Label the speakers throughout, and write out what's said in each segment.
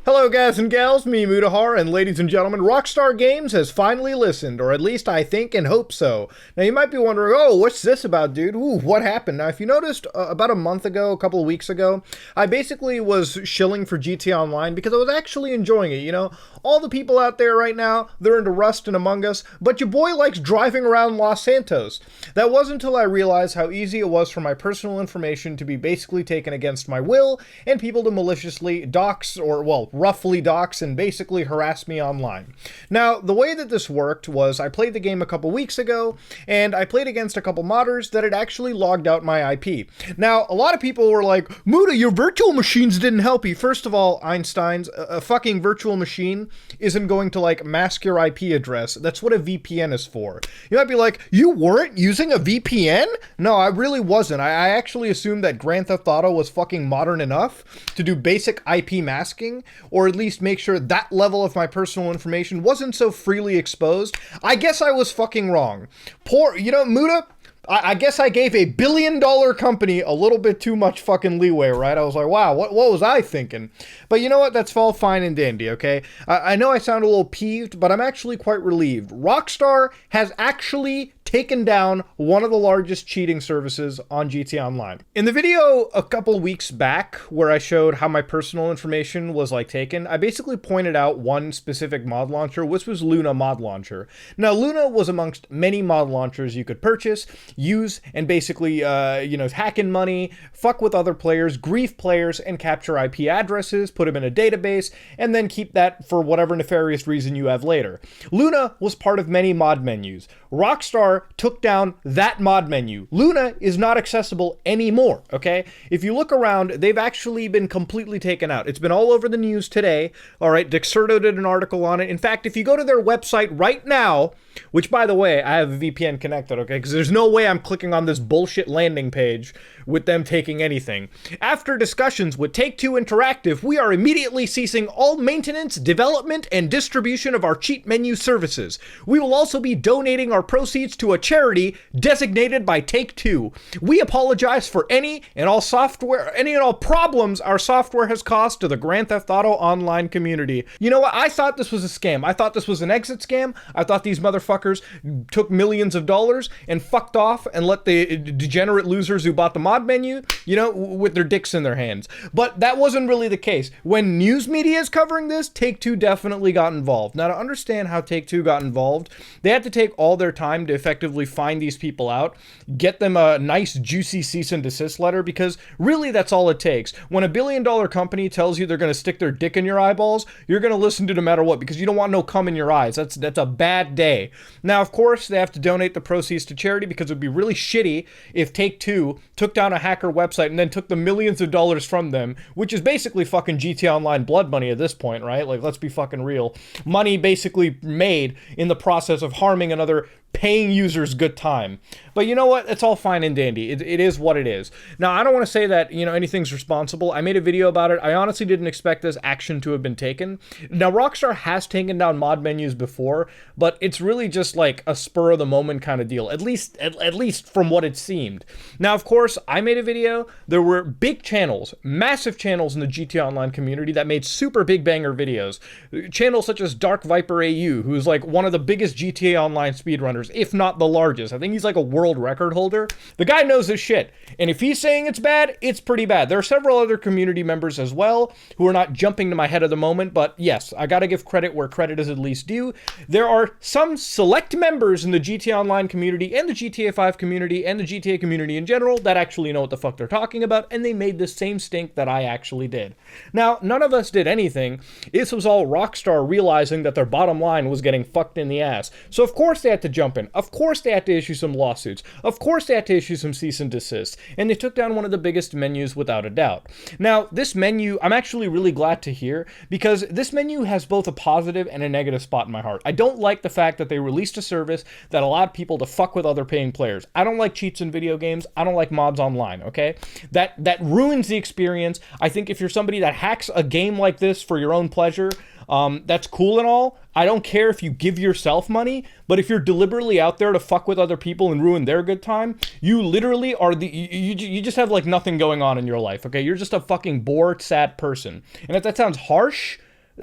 Speaker 1: Hello guys and gals, me Mutahar, and ladies and gentlemen, Rockstar Games has finally listened, or at least I think and hope so. Now you might be wondering, oh, what's this about, dude? Ooh, what happened? Now if you noticed, about a month ago, a couple of weeks ago, I basically was shilling for GTA Online because I was actually enjoying it, you know? All the people out there right now, they're into Rust and Among Us, but your boy likes driving around Los Santos. That wasn't until I realized how easy it was for my personal information to be basically taken against my will, and people to maliciously dox, or well, roughly dox and basically harass me online. Now, the way that this worked was I played the game a couple weeks ago, and I played against a couple modders that had actually logged out my IP. Now, a lot of people were like, Muta, your virtual machines didn't help you. First of all, Einstein's, a fucking virtual machine isn't going to, like, mask your IP address. That's what a VPN is for. You might be like, you weren't using a VPN? No, I really wasn't. I actually assumed that Grand Theft Auto was fucking modern enough to do basic IP masking, or at least make sure that level of my personal information wasn't so freely exposed. I guess I was fucking wrong. Muta, I guess I gave $1 billion company a little bit too much fucking leeway, right? I was like, wow, what was I thinking? But you know what? That's all fine and dandy, okay? I know I sound a little peeved, but I'm actually quite relieved. Rockstar has actually taken down one of the largest cheating services on GTA Online. In the video a couple weeks back where I showed how my personal information was like taken, I basically pointed out one specific mod launcher, which was Luna mod launcher. Now Luna was amongst many mod launchers you could purchase, use, and basically hack in money, fuck with other players, grief players, and capture IP addresses, put them in a database, and then keep that for whatever nefarious reason you have later. Luna was part of many mod menus. Rockstar took down that mod menu. Luna is not accessible anymore, okay? If you look around, they've actually been completely taken out. It's been all over the news today, all right? Dexerto did an article on it. In fact, if you go to their website right now, which, by the way, I have a VPN connected, okay? Because there's no way I'm clicking on this bullshit landing page with them taking anything. After discussions with Take-Two Interactive, we are immediately ceasing all maintenance, development, and distribution of our cheat menu services. We will also be donating our proceeds to a charity designated by Take-Two. We apologize for any and all problems our software has caused to the Grand Theft Auto Online community. You know what? I thought this was a scam. I thought this was an exit scam. I thought these motherfuckers took millions of dollars and fucked off and let the degenerate losers who bought the mod menu, with their dicks in their hands. But that wasn't really the case. When news media is covering this, Take-Two definitely got involved. Now, to understand how Take-Two got involved, they had to take all their time to effectively find these people out, get them a nice juicy cease and desist letter, because really that's all it takes. When a $1 billion company tells you they're going to stick their dick in your eyeballs, you're going to listen to no matter what, because you don't want no cum in your eyes. That's a bad day. Now, of course, they have to donate the proceeds to charity, because it would be really shitty if Take-Two took down a hacker website and then took the millions of dollars from them, which is basically fucking GTA Online blood money at this point, right? Like, let's be fucking real. Money basically made in the process of harming another paying users good time. But you know what? It's all fine and dandy. It is what it is. Now, I don't want to say that, anything's responsible. I made a video about it. I honestly didn't expect this action to have been taken. Now, Rockstar has taken down mod menus before, but it's really just like a spur of the moment kind of deal, at least from what it seemed. Now, of course, I made a video. There were big channels, massive channels in the GTA Online community that made super big banger videos. Channels such as Dark Viper AU, who's like one of the biggest GTA Online speedrunners, if not the largest. I think he's like a world record holder. The guy knows his shit. And if he's saying it's bad, it's pretty bad. There are several other community members as well who are not jumping to my head at the moment, but yes, I gotta give credit where credit is at least due. There are some select members in the GTA Online community and the GTA 5 community and the GTA community in general that actually know what the fuck they're talking about, and they made the same stink that I actually did. Now, none of us did anything. This was all Rockstar realizing that their bottom line was getting fucked in the ass. So of course they had to jump in. Of course they had to issue some lawsuits. Of course they had to issue some cease and desist. And they took down one of the biggest menus without a doubt. Now, this menu, I'm actually really glad to hear, because this menu has both a positive and a negative spot in my heart. I don't like the fact that they released a service that allowed people to fuck with other paying players. I don't like cheats in video games. I don't like mods online, okay? That ruins the experience. I think if you're somebody that hacks a game like this for your own pleasure, that's cool and all. I don't care if you give yourself money, but if you're deliberately out there to fuck with other people and ruin their good time, you literally are you just have like nothing going on in your life, okay? You're just a fucking bored, sad person. And if that sounds harsh,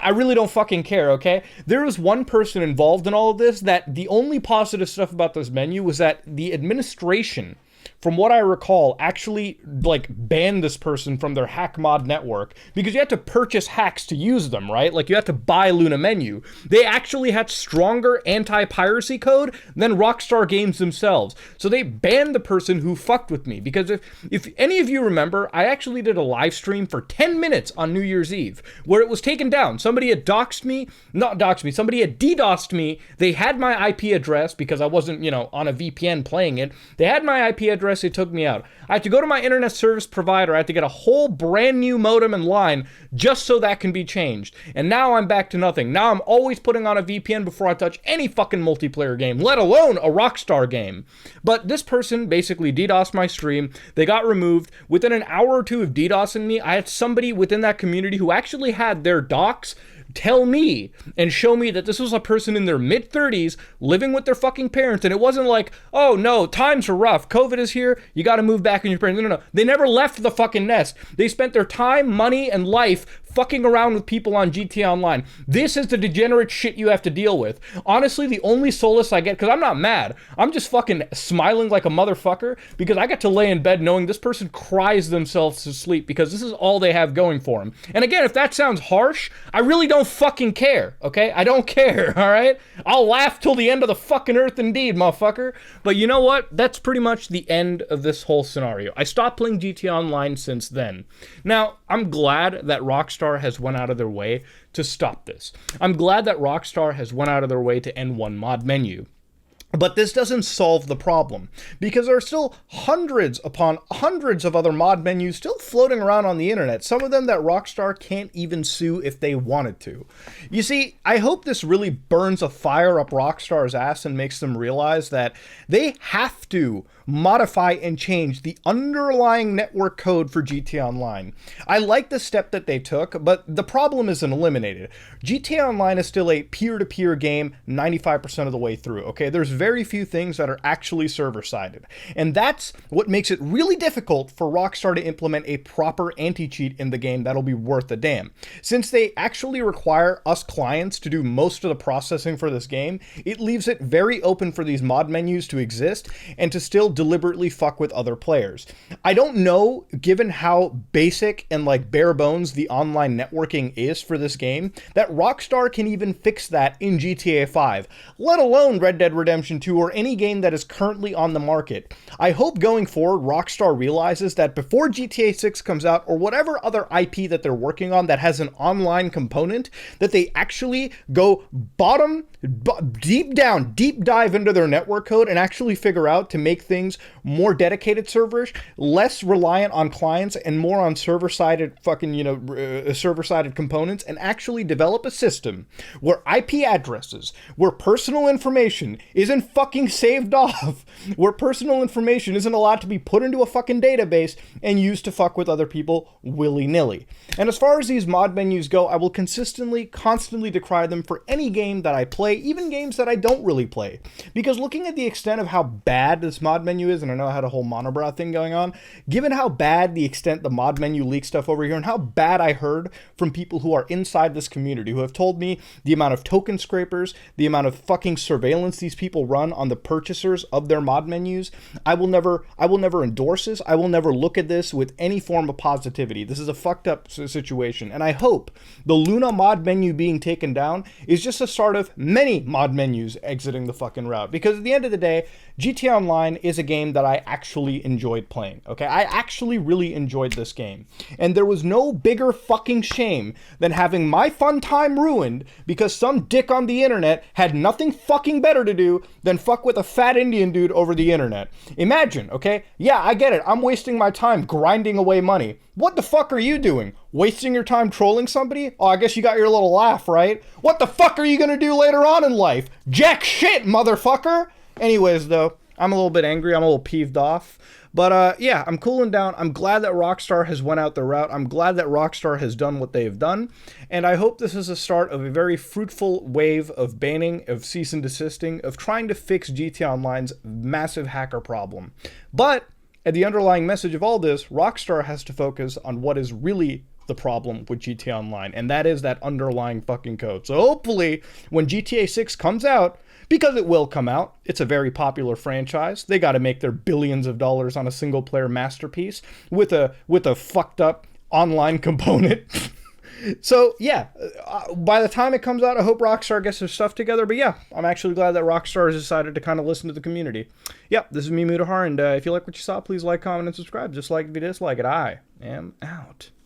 Speaker 1: I really don't fucking care, okay? There was one person involved in all of this that the only positive stuff about this menu was that the administration, from what I recall, actually like banned this person from their hack mod network because you had to purchase hacks to use them, right? Like you had to buy Luna Menu. They actually had stronger anti-piracy code than Rockstar Games themselves. So they banned the person who fucked with me because if any of you remember, I actually did a live stream for 10 minutes on New Year's Eve where it was taken down. Somebody had doxed me, not doxed me, somebody had DDoSed me. They had my IP address because I wasn't, on a VPN playing it. They had my IP address. They took me out. I had to go to my internet service provider. I had to get a whole brand new modem and line just so that can be changed. And now I'm back to nothing. Now I'm always putting on a VPN before I touch any fucking multiplayer game, let alone a Rockstar game. But this person basically DDoSed my stream. They got removed. Within an hour or two of DDoSing me, I had somebody within that community who actually had their docs tell me and show me that this was a person in their mid-30s living with their fucking parents, and it wasn't like, oh no, times are rough, COVID is here, you gotta move back in your parents. No. They never left the fucking nest. They spent their time, money, and life fucking around with people on GTA Online. This is the degenerate shit you have to deal with. Honestly, the only solace I get, because I'm not mad, I'm just fucking smiling like a motherfucker because I get to lay in bed knowing this person cries themselves to sleep because this is all they have going for them. And again, if that sounds harsh, I really don't fucking care, okay? I don't care, all right? I'll laugh till the end of the fucking earth indeed, motherfucker. But you know what? That's pretty much the end of this whole scenario. I stopped playing GTA Online since then. Now, I'm glad that Rockstar has went out of their way to stop this. I'm glad that Rockstar has went out of their way to end one mod menu. But this doesn't solve the problem, because there are still hundreds upon hundreds of other mod menus still floating around on the internet, some of them that Rockstar can't even sue if they wanted to. You see, I hope this really burns a fire up Rockstar's ass and makes them realize that they have to modify and change the underlying network code for GTA Online. I like the step that they took, but the problem isn't eliminated. GTA Online is still a peer-to-peer game 95% of the way through, okay? There's very few things that are actually server-sided. And that's what makes it really difficult for Rockstar to implement a proper anti-cheat in the game that'll be worth a damn. Since they actually require us clients to do most of the processing for this game, it leaves it very open for these mod menus to exist and to still deliberately fuck with other players. I don't know, given how basic and like bare bones the online networking is for this game, that Rockstar can even fix that in GTA 5, let alone Red Dead Redemption 2 or any game that is currently on the market. I hope going forward Rockstar realizes that before GTA 6 comes out, or whatever other IP that they're working on that has an online component, that they actually go deep dive into their network code and actually figure out to make things more dedicated servers, less reliant on clients and more on server-sided server-sided components, and actually develop a system where IP addresses, where personal information isn't fucking saved off, where personal information isn't allowed to be put into a fucking database and used to fuck with other people willy-nilly. And as far as these mod menus go, I will constantly decry them for any game that I play, even games that I don't really play. Because looking at the extent of how bad this mod menu is, and I know I had a whole monobrow thing going on, given how bad the extent the mod menu leak stuff over here, and how bad I heard from people who are inside this community, who have told me the amount of token scrapers, the amount of fucking surveillance these people run on the purchasers of their mod menus, I will never endorse this. I will never look at this with any form of positivity. This is a fucked up situation, and I hope the Luna mod menu being taken down is just a start of many mod menus exiting the fucking route, because at the end of the day, GTA Online is a game that I actually enjoyed playing, okay? I actually really enjoyed this game. And there was no bigger fucking shame than having my fun time ruined because some dick on the internet had nothing fucking better to do than fuck with a fat Indian dude over the internet. Imagine, okay? Yeah, I get it. I'm wasting my time grinding away money. What the fuck are you doing? Wasting your time trolling somebody? Oh, I guess you got your little laugh, right? What the fuck are you gonna do later on in life? Jack shit, motherfucker! Anyways, though, I'm a little bit angry. I'm a little peeved off. But yeah, I'm cooling down. I'm glad that Rockstar has went out the route. I'm glad that Rockstar has done what they've done. And I hope this is a start of a very fruitful wave of banning, of cease and desisting, of trying to fix GTA Online's massive hacker problem. But at the underlying message of all this, Rockstar has to focus on what is really the problem with GTA Online, and that is that underlying fucking code. So hopefully, when GTA 6 comes out, because it will come out, it's a very popular franchise. They got to make their billions of dollars on a single player masterpiece with a fucked up online component. So yeah, by the time it comes out, I hope Rockstar gets their stuff together. But yeah, I'm actually glad that Rockstar has decided to kind of listen to the community. Yeah, this is me, Mudahar, and if you like what you saw, please like, comment, and subscribe. Just like if you dislike it. I am out.